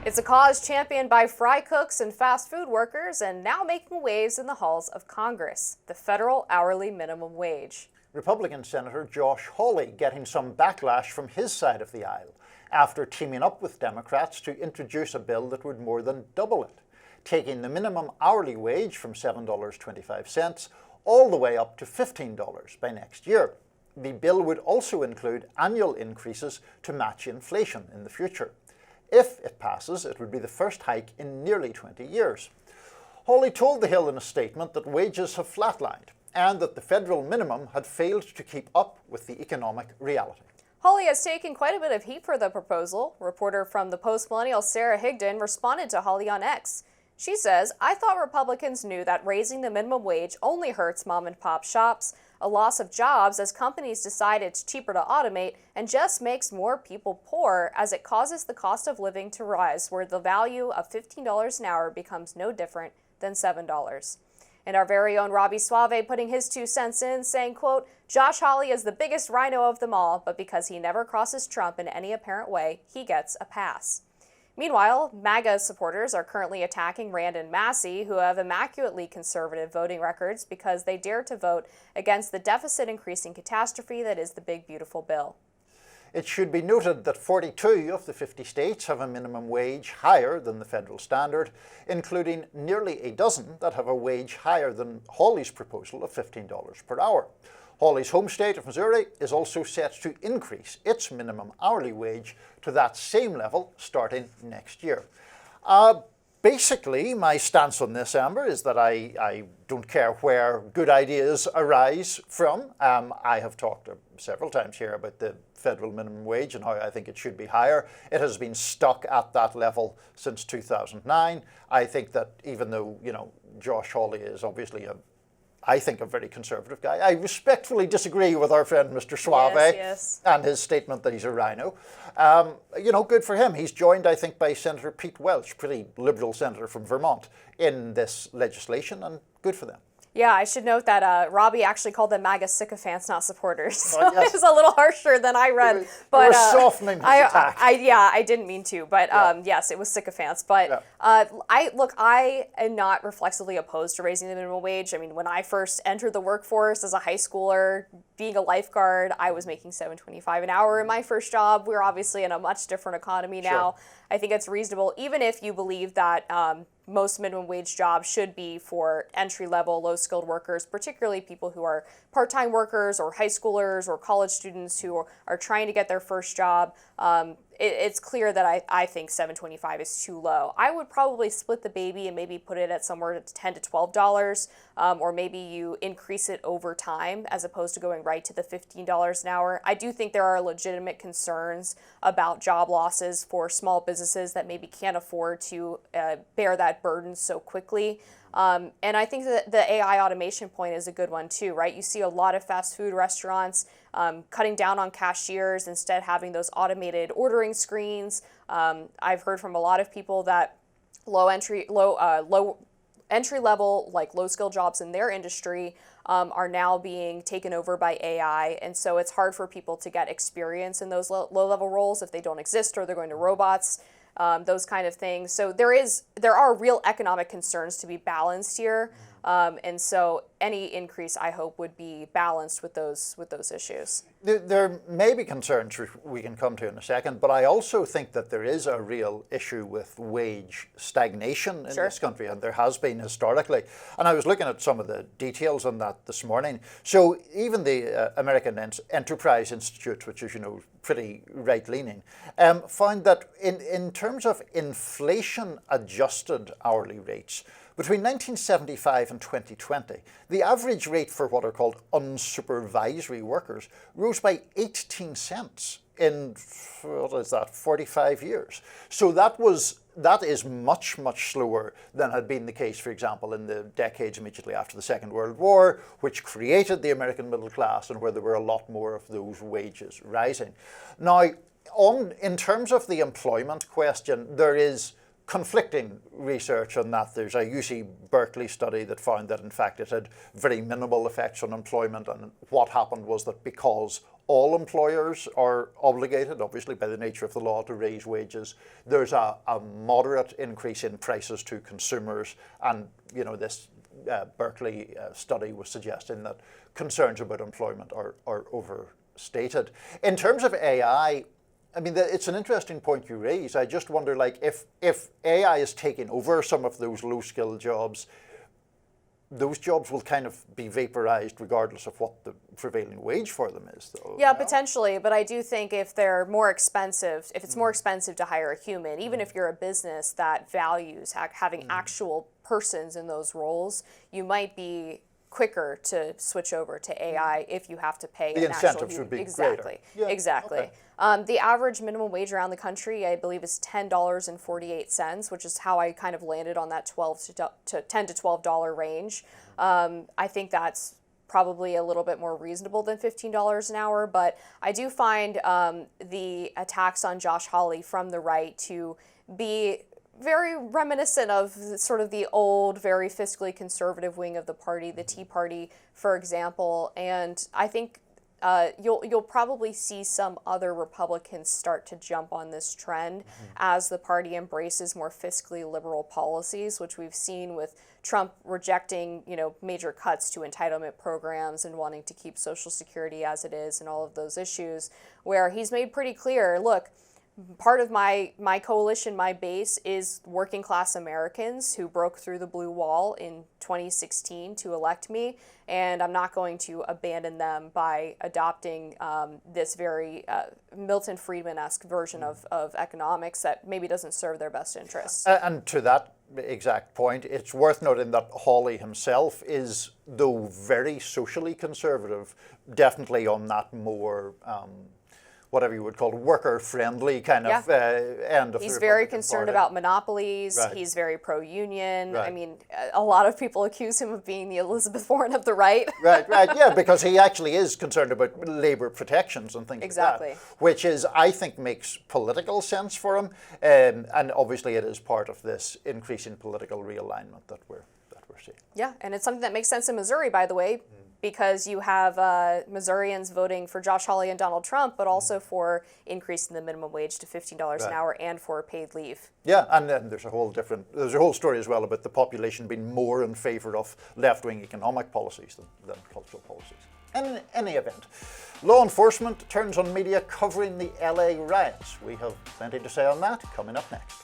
It's a cause championed by fry cooks and fast food workers and now making waves in the halls of Congress, the federal hourly minimum wage. Republican Senator Josh Hawley getting some backlash from his side of the aisle after teaming up with Democrats to introduce a bill that would more than double it, taking the minimum hourly wage from $7.25 all the way up to $15 by next year. The bill would also include annual increases to match inflation in the future. If it passes, it would be the first hike in nearly 20 years. Hawley told The Hill in a statement that wages have flatlined and that the federal minimum had failed to keep up with the economic reality. Hawley has taken quite a bit of heat for the proposal. Reporter from the Post-Millennial Sarah Higdon responded to Hawley on X. She says, "I thought Republicans knew that raising the minimum wage only hurts mom and pop shops, a loss of jobs as companies decide it's cheaper to automate, and just makes more people poor as it causes the cost of living to rise, where the value of $15 an hour becomes no different than $7. And our very own Robbie Suave putting his 2 cents in, saying, quote, "Josh Hawley is the biggest rhino of them all, but because he never crosses Trump in any apparent way, he gets a pass." Meanwhile, MAGA supporters are currently attacking Rand and Massey, who have immaculately conservative voting records because they dared to vote against the deficit-increasing catastrophe that is the big, beautiful bill. It should be noted that 42 of the 50 states have a minimum wage higher than the federal standard, including nearly a dozen that have a wage higher than Hawley's proposal of $15 per hour. Hawley's home state of Missouri is also set to increase its minimum hourly wage to that same level starting next year. Basically, my stance on this, Amber, is that I don't care where good ideas arise from. I have talked several times here about the federal minimum wage and how I think it should be higher. It has been stuck at that level since 2009. I think that even though, Josh Hawley is obviously I think a very conservative guy. I respectfully disagree with our friend Mr. Suave and his statement that he's a rhino. Good for him. He's joined, I think, by Senator Pete Welch, pretty liberal senator from Vermont, in this legislation, and good for them. Yeah, I should note that Robbie actually called them MAGA sycophants, not supporters. So yes. It was a little harsher than I read. But softening his attack. I didn't mean to, but yes, it was sycophants. But I am not reflexively opposed to raising the minimum wage. I mean, when I first entered the workforce as a high schooler, being a lifeguard, I was making $7.25 an hour in my first job. We're obviously in a much different economy now. Sure. I think it's reasonable, even if you believe that most minimum wage jobs should be for entry-level, low-skilled workers, particularly people who are part-time workers or high schoolers or college students who are trying to get their first job. It's clear that I think $7.25 is too low. I would probably split the baby and maybe put it at somewhere to $10 to $12, or maybe you increase it over time as opposed to going right to the $15 an hour. I do think there are legitimate concerns about job losses for small businesses that maybe can't afford to bear that burden so quickly. And I think that the AI automation point is a good one too, right? You see a lot of fast food restaurants cutting down on cashiers, instead having those automated ordering screens. I've heard from a lot of people that low entry level, like low skill jobs in their industry are now being taken over by AI. And so it's hard for people to get experience in those low level roles if they don't exist or they're going to robots. Those kind of things. So there are real economic concerns to be balanced here, and so any increase, I hope, would be balanced with those issues. There may be concerns we can come to in a second, but I also think that there is a real issue with wage stagnation in this country, and there has been historically. And I was looking at some of the details on that this morning. So even the American Enterprise Institute, which is, pretty right-leaning, found that in terms of inflation-adjusted hourly rates, between 1975 and 2020, the average rate for what are called unsupervisory workers rose by 18 cents in, 45 years. So that is much, much slower than had been the case, for example, in the decades immediately after the Second World War, which created the American middle class and where there were a lot more of those wages rising. Now, in terms of the employment question, there is conflicting research on that. There's a UC Berkeley study that found that in fact it had very minimal effects on employment, and what happened was that because all employers are obligated, obviously by the nature of the law, to raise wages. There's a moderate increase in prices to consumers, and this Berkeley study was suggesting that concerns about employment are overstated. In terms of AI, I mean, it's an interesting point you raise. I just wonder, like, if AI is taking over some of those low-skilled jobs, those jobs will kind of be vaporized regardless of what the prevailing wage for them is, though. Yeah, potentially, but I do think if they're more expensive, if it's more expensive to hire a human, even if you're a business that values having actual persons in those roles, you might be quicker to switch over to AI if you have to pay the an actual incentives would be exactly. greater. Yeah, exactly. Okay. The average minimum wage around the country, I believe, is $10.48, which is how I kind of landed on that $10 to $12 range. I think that's probably a little bit more reasonable than $15 an hour, but I do find the attacks on Josh Hawley from the right to be very reminiscent of sort of the old, very fiscally conservative wing of the party, the Tea Party, for example. And I think you'll probably see some other Republicans start to jump on this trend as the party embraces more fiscally liberal policies, which we've seen with Trump rejecting, major cuts to entitlement programs and wanting to keep Social Security as it is and all of those issues, where he's made pretty clear, look, part of my coalition, my base, is working class Americans who broke through the blue wall in 2016 to elect me, and I'm not going to abandon them by adopting this very Milton Friedman-esque version of economics that maybe doesn't serve their best interests. And to that exact point, it's worth noting that Hawley himself is, though very socially conservative, definitely on that more whatever you would call worker-friendly kind of end of He's the very Republican concerned Party. about monopolies. Right. He's very pro-union. Right. I mean, a lot of people accuse him of being the Elizabeth Warren of the right. Right, yeah, because he actually is concerned about labor protections and things Exactly. like that, which is, I think, makes political sense for him, and obviously it is part of this increasing political realignment that we're seeing. Yeah, and it's something that makes sense in Missouri, by the way, because you have Missourians voting for Josh Hawley and Donald Trump, but also for increasing the minimum wage to $15 an hour and for paid leave. Yeah, and then there's a whole story as well about the population being more in favor of left-wing economic policies than cultural policies. In any event, law enforcement turns on media covering the LA riots. We have plenty to say on that coming up next.